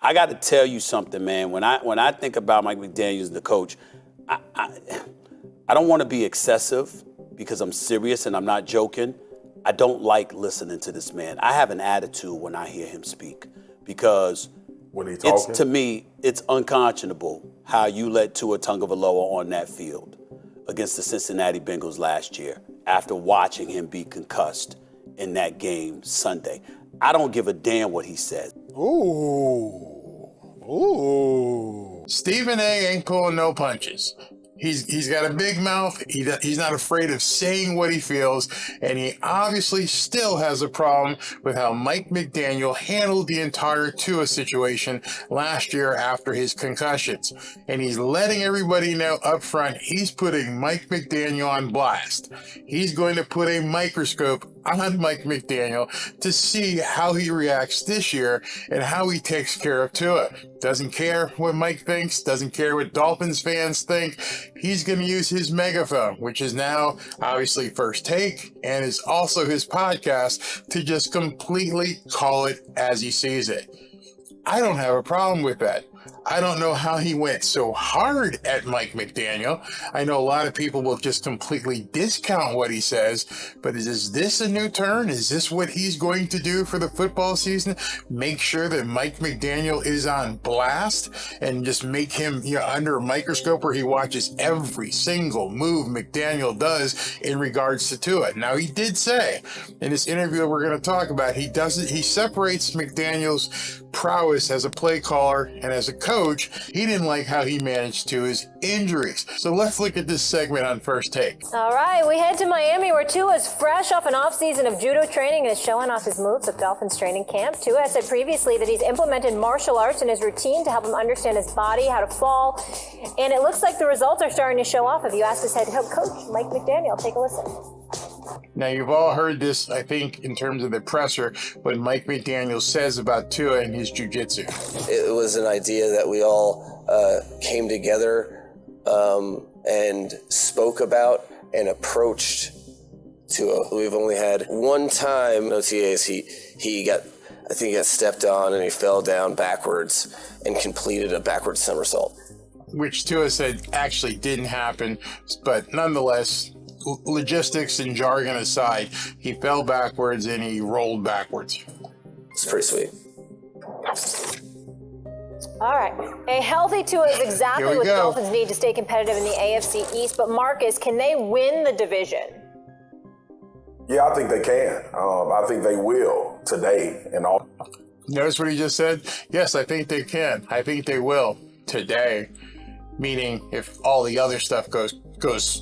I got to tell you something, man. When I think about Mike McDaniels, the coach, I don't want to be excessive because I'm serious and I'm not joking. I don't like listening to this man. I have an attitude when I hear him speak because to me, it's unconscionable how you let Tua Tagovailoa on that field against the Cincinnati Bengals last year after watching him be concussed in that game Sunday. I don't give a damn what he says. Ooh. Stephen A. ain't pulling no punches. He's got a big mouth. He's not afraid of saying what he feels, and he obviously still has a problem with how Mike McDaniel handled the entire Tua situation last year after his concussions. And he's letting everybody know up front he's putting Mike McDaniel on blast. He's going to put a microscope on Mike McDaniel to see how he reacts this year and how he takes care of Tua. Doesn't care what Mike thinks, doesn't care what Dolphins fans think. He's going to use his megaphone, which is now obviously First Take and is also his podcast, to just completely call it as he sees it. I don't have a problem with that. I don't know how he went so hard at Mike McDaniel. I know a lot of people will just completely discount what he says, but is this a new turn? Is this what he's going to do for the football season? Make sure that Mike McDaniel is on blast and just make him, under a microscope where he watches every single move McDaniel does in regards to Tua. Now, he did say in this interview that we're going to talk about, he separates McDaniel's prowess as a play caller and as a coach. He didn't like how he managed Tua's injuries. So let's look at this segment on First Take. All right, we head to Miami where Tua's fresh off an offseason of judo training and is showing off his moves at Dolphins training camp. Tua has said previously that he's implemented martial arts in his routine to help him understand his body, how to fall, and it looks like the results are starting to show off. If you ask his head coach, Mike McDaniel, take a listen. Now, you've all heard this, I think, in terms of the presser, what Mike McDaniel says about Tua and his jiu-jitsu. It was an idea that we all came together and spoke about and approached Tua. We've only had one time in OTAs he got stepped on and he fell down backwards and completed a backwards somersault. Which Tua said actually didn't happen, but nonetheless, logistics and jargon aside, he fell backwards and he rolled backwards. It's pretty sweet. All right. A healthy Tua is exactly what the Dolphins need to stay competitive in the AFC East. But Marcus, can they win the division? Yeah, I think they can. I think they will today and all. Notice what he just said? Yes, I think they can. I think they will today. Meaning if all the other stuff goes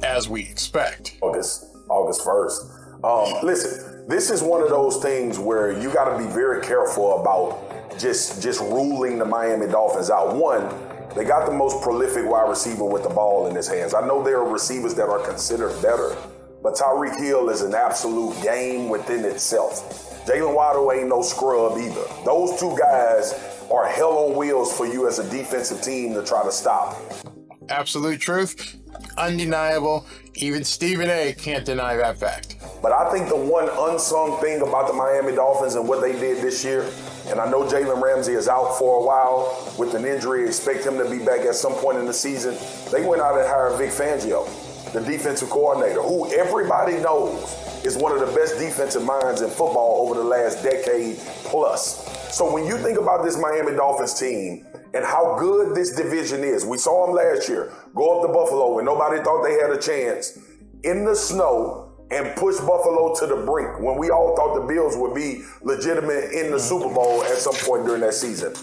as we expect. August 1st. Listen, this is one of those things where you got to be very careful about just ruling the Miami Dolphins out. One, they got the most prolific wide receiver with the ball in his hands. I know there are receivers that are considered better, but Tyreek Hill is an absolute game within itself. Jalen Waddle ain't no scrub either. Those two guys are hell on wheels for you as a defensive team to try to stop. Absolute truth, undeniable. Even Stephen A. can't deny that fact. But I think the one unsung thing about the Miami Dolphins and what they did this year, and I know Jalen Ramsey is out for a while with an injury, expect him to be back at some point in the season. They went out and hired Vic Fangio, the defensive coordinator, who everybody knows is one of the best defensive minds in football over the last decade plus. So when you think about this Miami Dolphins team and how good this division is, we saw them last year go up to Buffalo when nobody thought they had a chance in the snow and push Buffalo to the brink when we all thought the Bills would be legitimate in the Super Bowl at some point during that season.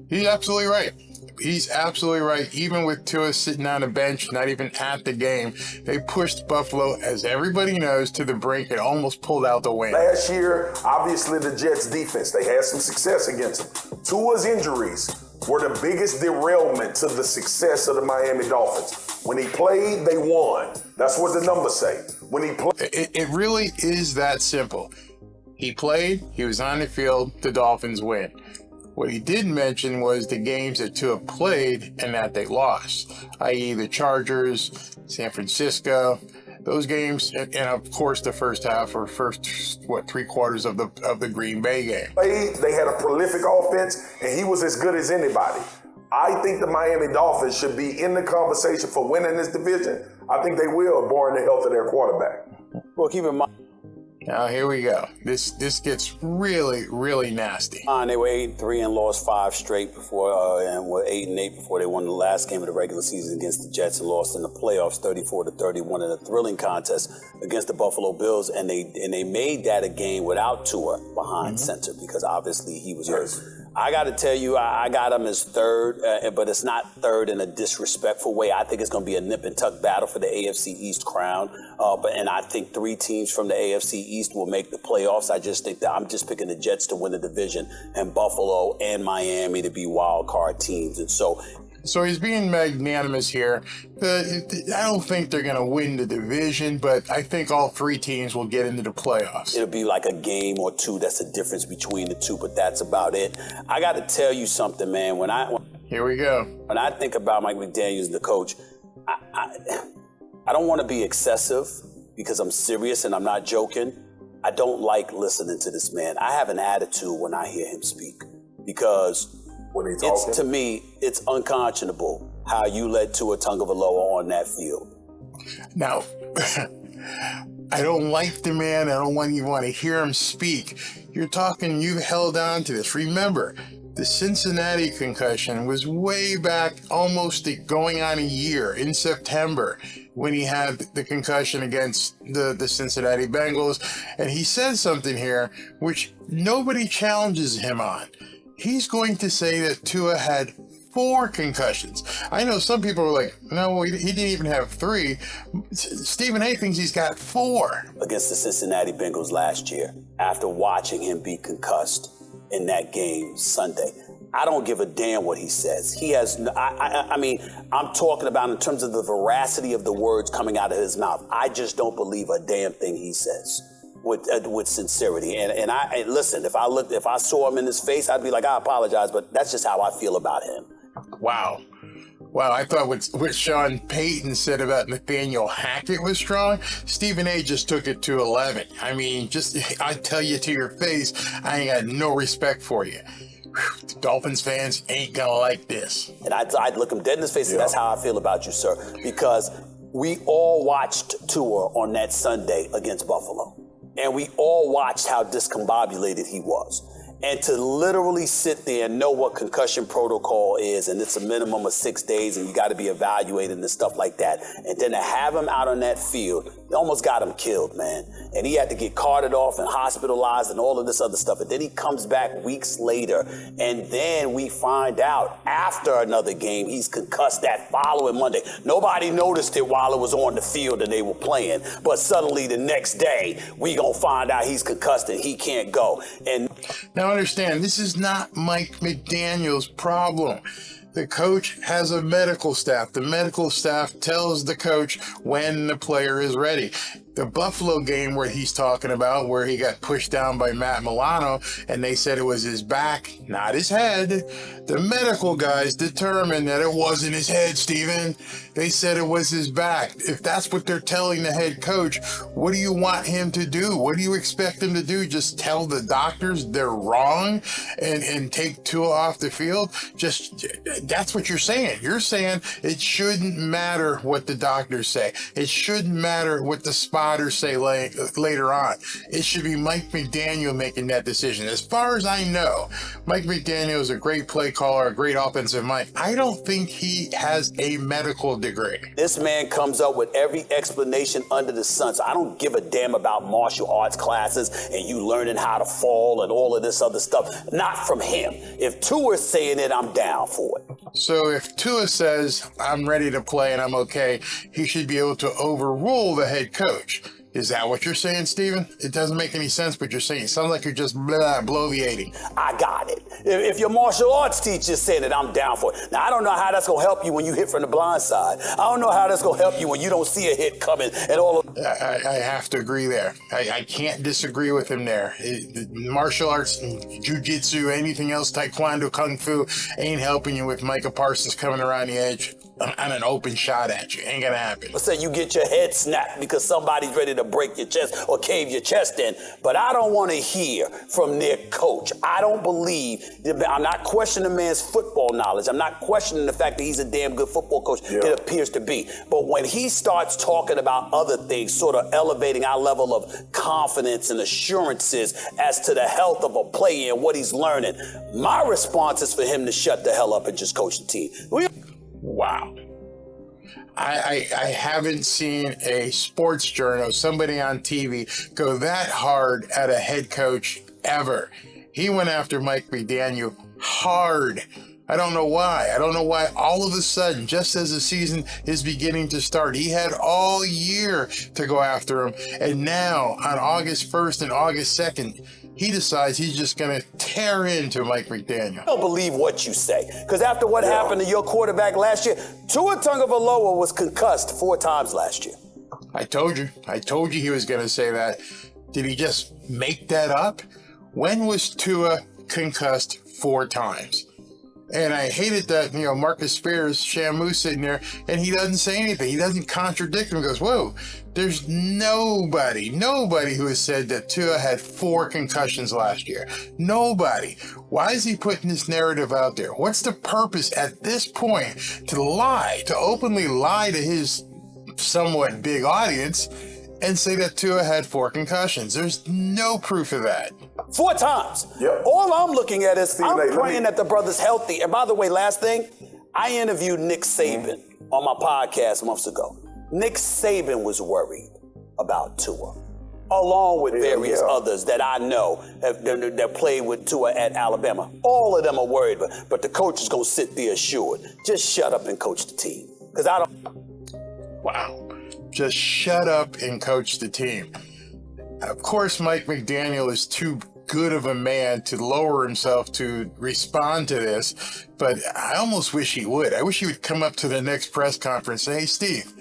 He's absolutely right. He's absolutely right. Even with Tua sitting on a bench, not even at the game, they pushed Buffalo, as everybody knows, to the brink and almost pulled out the win. Last year, obviously the Jets defense, they had some success against them. Tua's injuries were the biggest derailment to the success of the Miami Dolphins. When he played, they won. That's what the numbers say. When he played, it really is that simple. He played, he was on the field, the Dolphins win. What he didn't mention was the games that Tua played and that they lost, i.e. the Chargers, San Francisco, Those games, and of course the first half or first 3/4 of the Green Bay game. They had a prolific offense, and he was as good as anybody. I think the Miami Dolphins should be in the conversation for winning this division. I think they will, barring the health of their quarterback. Well, keep in mind. Now here we go. This gets really, really nasty. They were 8-3 and lost 5 straight before, and were 8-8 before they won the last game of the regular season against the Jets and lost in the playoffs 34-31 in a thrilling contest against the Buffalo Bills. And they made that a game without Tua behind center because obviously he was hurt. I got to tell you, I got him as third, but it's not third in a disrespectful way. I think it's going to be a nip and tuck battle for the AFC East crown. And I think 3 teams from the AFC East will make the playoffs. I just think that I'm just picking the Jets to win the division and Buffalo and Miami to be wild card teams. And so he's being magnanimous here. I don't think they're going to win the division, but I think all 3 teams will get into the playoffs. it'll be like a game or 2. That's the difference between the 2, but that's about it. I got to tell you something, man. Here we go. When I think about Mike McDaniels, the coach, I don't want to be excessive because I'm serious and I'm not joking. I don't like listening to this man. I have an attitude when I hear him speak because to me, it's unconscionable how you let Tua Tagovailoa on that field. Now, I don't like the man. I don't want to hear him speak. You've held on to this. Remember, the Cincinnati concussion was way back, almost going on a year in September when he had the concussion against the Cincinnati Bengals. And he said something here which nobody challenges him on. He's going to say that Tua had 4 concussions. I know some people are like, no, he didn't even have 3. Stephen A. thinks he's got 4. Against the Cincinnati Bengals last year, after watching him be concussed in that game Sunday. I don't give a damn what he says. He has, I mean, I'm talking about in terms of the veracity of the words coming out of his mouth. I just don't believe a damn thing he says with sincerity. And listen, if I saw him in his face, I'd be like, I apologize, but that's just how I feel about him. Wow, I thought what Sean Payton said about Nathaniel Hackett was strong. Stephen A. just took it to 11. I mean, I tell you to your face, I ain't got no respect for you. The Dolphins fans ain't gonna like this. And I'd look him dead in his face, and that's how I feel about you, sir. Because we all watched Tua on that Sunday against Buffalo. And we all watched how discombobulated he was. And to literally sit there and know what concussion protocol is, and it's a minimum of 6 days, and you got to be evaluated and stuff like that. And then to have him out on that field, it almost got him killed, man. And he had to get carted off and hospitalized and all of this other stuff. And then he comes back weeks later, and then we find out after another game, he's concussed that following Monday. Nobody noticed it while it was on the field and they were playing. But suddenly the next day, we gonna find out he's concussed and he can't go. And now understand, this is not Mike McDaniel's problem. The coach has a medical staff. The medical staff tells the coach when the player is ready. The Buffalo game where he's talking about, where he got pushed down by Matt Milano, and they said it was his back, not his head. The medical guys determined that it wasn't his head, Steven. They said it was his back. If that's what they're telling the head coach, what do you want him to do? What do you expect him to do? Just tell the doctors they're wrong and take Tua off the field? That's what you're saying. You're saying it shouldn't matter what the doctors say. It shouldn't matter what the spotters say later on. It should be Mike McDaniel making that decision. As far as I know, Mike McDaniel is a great play caller, a great offensive mind. I don't think he has a medical degree. This man comes up with every explanation under the sun. So I don't give a damn about martial arts classes and you learning how to fall and all of this other stuff. Not from him. If Tua is saying it, I'm down for it. So if Tua says, I'm ready to play and I'm okay, he should be able to overrule the head coach. Is that what you're saying, Steven? It doesn't make any sense, but you're saying it sounds like you're just bloviating. I got it. If your martial arts teacher said it, I'm down for it. Now, I don't know how that's going to help you when you hit from the blind side. I don't know how that's going to help you when you don't see a hit coming and all of... I have to agree there. I can't disagree with him there. Martial arts, Jiu Jitsu, anything else, Taekwondo, Kung Fu, ain't helping you with Micah Parsons coming around the edge. on an open shot at you. Ain't gonna happen. Let's say you get your head snapped because somebody's ready to break your chest or cave your chest in. But I don't want to hear from their coach. I don't believe, I'm not questioning the man's football knowledge. I'm not questioning the fact that he's a damn good football coach. Yeah. It appears to be. But when he starts talking about other things, sort of elevating our level of confidence and assurances as to the health of a player and what he's learning, my response is for him to shut the hell up and just coach the team. Wow. I haven't seen a sports journal, somebody on TV, go that hard at a head coach ever. He went after Mike McDaniel hard. I don't know why. I don't know why all of a sudden, just as the season is beginning to start, he had all year to go after him. And now on August 1st and August 2nd, he decides he's just going to tear into Mike McDaniel. I don't believe what you say. Because after what happened to your quarterback last year, Tua Tagovailoa was concussed 4 times last year. I told you he was going to say that. Did he just make that up? When was Tua concussed 4 times? And I hated that, Marcus Spears, Shamu sitting there, and he doesn't say anything. He doesn't contradict him. He goes, whoa, there's nobody who has said that Tua had 4 concussions last year. Nobody. Why is he putting this narrative out there? What's the purpose at this point to openly lie to his somewhat big audience and say that Tua had 4 concussions? There's no proof of that. 4 times. Yep. All I'm looking at is I'm Steve, praying that the brother's healthy. And by the way, last thing, I interviewed Nick Saban on my podcast months ago. Nick Saban was worried about Tua, along with various others that I know that played with Tua at Alabama. All of them are worried, but the coach is going to sit there assured. Just shut up and coach the team. Because I don't... Wow. Just shut up and coach the team. Of course, Mike McDaniel is too good of a man to lower himself to respond to this, but I almost wish he would. I wish he would come up to the next press conference and say, hey, Steve,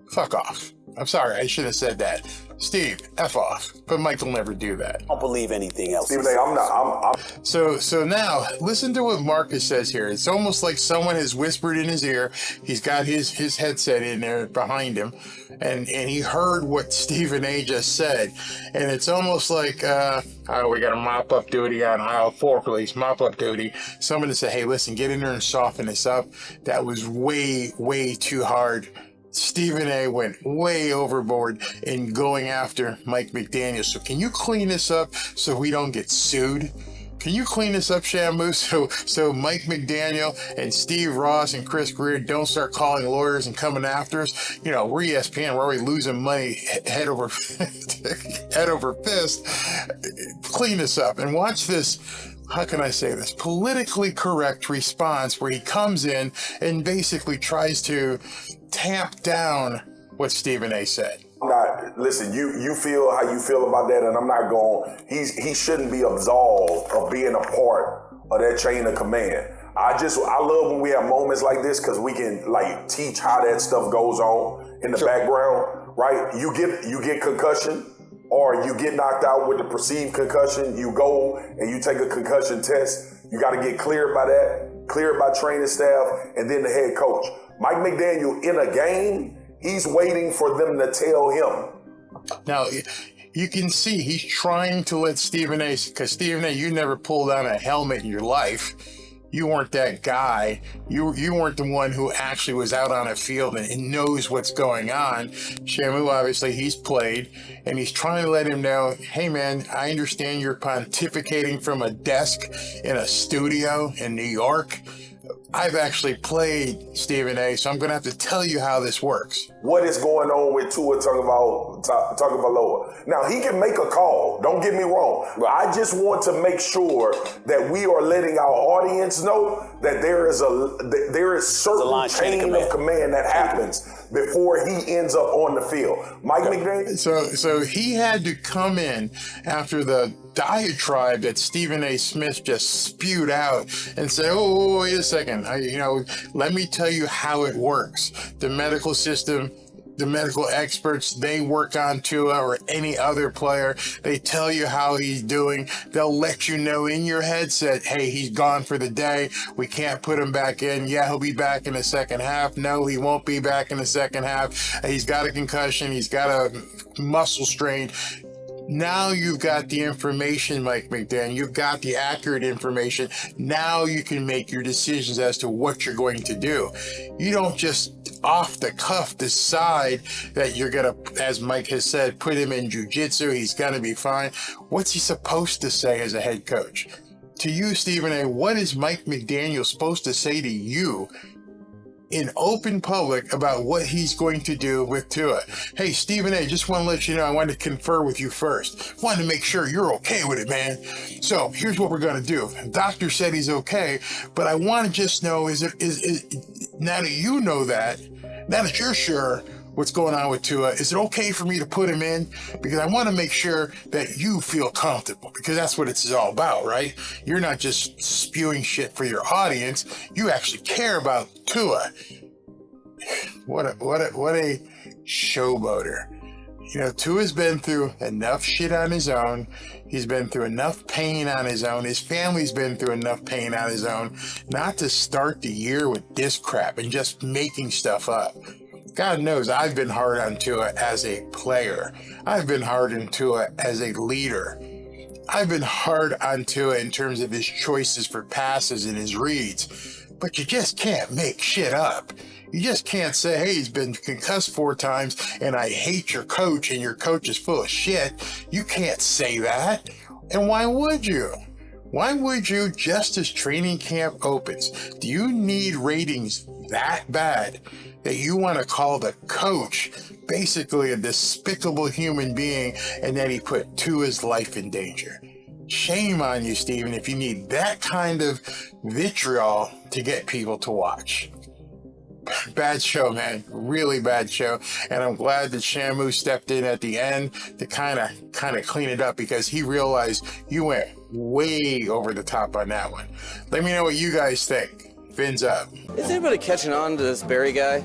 fuck off. I'm sorry, I should have said that. Steve, F off. But Mike will never do that. I don't believe anything else. Stephen A., I'm not. So now, listen to what Marcus says here. It's almost like someone has whispered in his ear. He's got his headset in there behind him, and he heard what Stephen A. just said. And it's almost like, we got a mop-up duty on aisle 4, police, mop-up duty. Someone to say, hey, listen, get in there and soften this up. That was way, way too hard. Stephen A. went way overboard in going after Mike McDaniel. So can you clean this up so we don't get sued? Can you clean this up, Shamu, so Mike McDaniel and Steve Ross and Chris Greer don't start calling lawyers and coming after us? We're ESPN. We're already losing money head over fist. Clean this up and watch this. How can I say this? Politically correct response where he comes in and basically tries to tamp down what Stephen A. said. Listen, you feel how you feel about that, and I'm not going. He shouldn't be absolved of being a part of that chain of command. I love when we have moments like this because we can teach how that stuff goes on in the background, right? You get concussion, or you get knocked out with the perceived concussion. You go and you take a concussion test. You got to get cleared by that, cleared by training staff, and then the head coach. Mike McDaniel in a game, he's waiting for them to tell him. Now, you can see he's trying to let Stephen A. Because Stephen A., you never pulled on a helmet in your life. You weren't that guy. You weren't the one who actually was out on a field and knows what's going on. Shamu, obviously, he's played, and he's trying to let him know, hey, man, I understand you're pontificating from a desk in a studio in New York. I've actually played, Stephen A., so I'm going to have to tell you how this works. What is going on with Tua Tagovailoa? Now, he can make a call. Don't get me wrong. I just want to make sure that we are letting our audience know that there is certain chain of command that happens before he ends up on the field. Mike McDaniel? So he had to come in after the diatribe that Stephen A. Smith just spewed out and say, wait a second, let me tell you how it works. The medical system the medical experts, they work on Tua or any other player. They tell you how he's doing. They'll let you know in your headset, hey, he's gone for the day. We can't put him back in. Yeah, he'll be back in the second half. No, he won't be back in the second half. He's got a concussion. He's got a muscle strain. Now you've got the information, Mike McDaniel. You've got the accurate information. Now you can make your decisions as to what you're going to do. You don't just off the cuff decide that you're going to, as Mike has said, put him in Jiu Jitsu. He's going to be fine. What's he supposed to say as a head coach? To you, Stephen A., what is Mike McDaniel supposed to say to you in open public about what he's going to do with Tua? Hey, Stephen A., just want to let you know, I wanted to confer with you first. Wanted to make sure you're okay with it, man. So here's what we're going to do. The doctor said he's okay, but I want to just know, is now that you know that, now that you're sure what's going on with Tua, is it okay for me to put him in? Because I want to make sure that you feel comfortable, because that's what it's all about, right? You're not just spewing shit for your audience. You actually care about Tua. What a showboater. You know, Tua's been through enough shit on his own. He's been through enough pain on his own. His family's been through enough pain on his own not to start the year with this crap and just making stuff up. God knows I've been hard on Tua as a player. I've been hard on Tua as a leader. I've been hard on Tua in terms of his choices for passes and his reads. But you just can't make shit up. You just can't say, hey, he's been concussed 4 times and I hate your coach and your coach is full of shit. You can't say that. And why would you? Why would you just as training camp opens? Do you need ratings that bad that you want to call the coach basically a despicable human being and that he put Tua's life in danger? Shame on you, Stephen, if you need that kind of vitriol to get people to watch. Bad show, man. Really bad show. And I'm glad that Shamu stepped in at the end to kind of clean it up, because he realized you went way over the top on that one. Let me know what you guys think. Fins up. Is anybody catching on to this Barry guy?